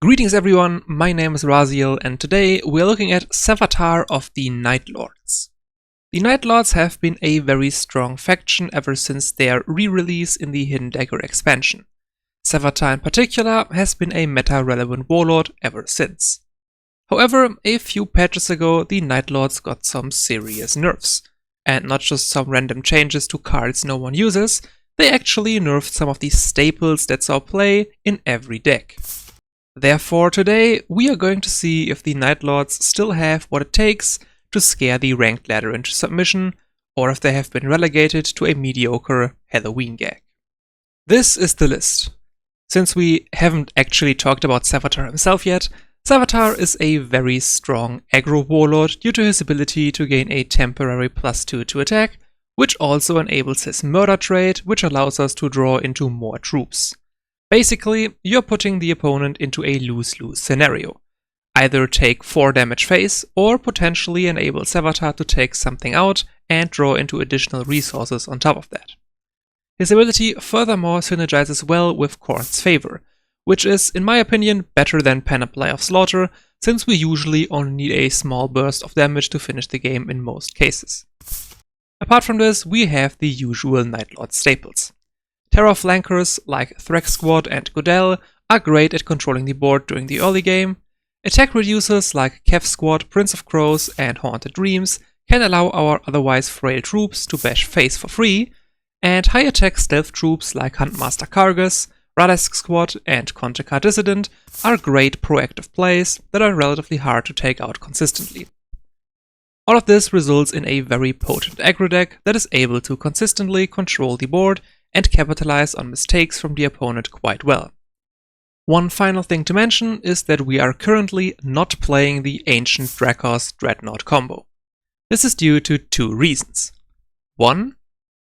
Greetings everyone, my name is Raziel and today we're looking at Sevatar of the Night Lords. The Night Lords have been a very strong faction ever since their re-release in the Hidden Dagger expansion. Sevatar in particular has been a meta-relevant warlord ever since. However, a few patches ago the Night Lords got some serious nerfs, and not just some random changes to cards no one uses, they actually nerfed some of the staples that saw play in every deck. Therefore, today we are going to see if the Night Lords still have what it takes to scare the ranked ladder into submission, or if they have been relegated to a mediocre Halloween gag. This is the list. Since we haven't actually talked about Sevatar himself yet, Sevatar is a very strong aggro warlord due to his ability to gain a temporary +2 to attack, which also enables his murder trait, which allows us to draw into more troops. Basically, you're putting the opponent into a lose-lose scenario. Either take 4 damage face, or potentially enable Sevatar to take something out and draw into additional resources on top of that. His ability furthermore synergizes well with Khorne's Favor, which is, in my opinion, better than Panoply of Slaughter, since we usually only need a small burst of damage to finish the game in most cases. Apart from this, we have the usual Night Lord staples. Terror flankers like Threx Squad and Godel are great at controlling the board during the early game. Attack reducers like Kev Squad, Prince of Crows and Haunted Dreams can allow our otherwise frail troops to bash face for free, and high attack stealth troops like Huntmaster Kargas, Ravasch Squad and Contekar Dissident are great proactive plays that are relatively hard to take out consistently. All of this results in a very potent aggro deck that is able to consistently control the board and capitalize on mistakes from the opponent quite well. One final thing to mention is that we are currently not playing the Ancient Drachos Dreadnought combo. This is due to 2 reasons. 1.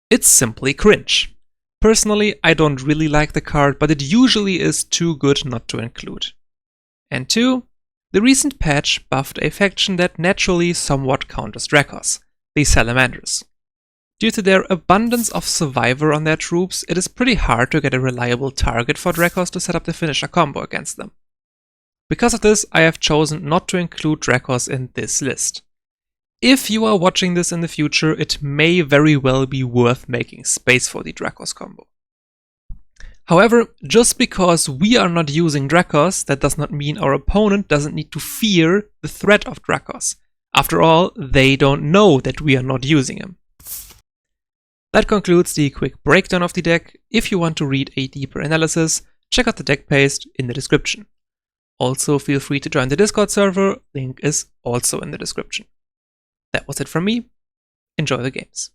It's simply cringe. Personally, I don't really like the card, but it usually is too good not to include. And 2. The recent patch buffed a faction that naturally somewhat counters Drachos, the Salamanders. Due to their abundance of survivor on their troops, it is pretty hard to get a reliable target for Drachos to set up the finisher combo against them. Because of this, I have chosen not to include Drachos in this list. If you are watching this in the future, it may very well be worth making space for the Drachos combo. However, just because we are not using Drachos, that does not mean our opponent doesn't need to fear the threat of Drachos. After all, they don't know that we are not using him. That concludes the quick breakdown of the deck. If you want to read a deeper analysis, check out the deck paste in the description. Also, feel free to join the Discord server, link is also in the description. That was it from me. Enjoy the games.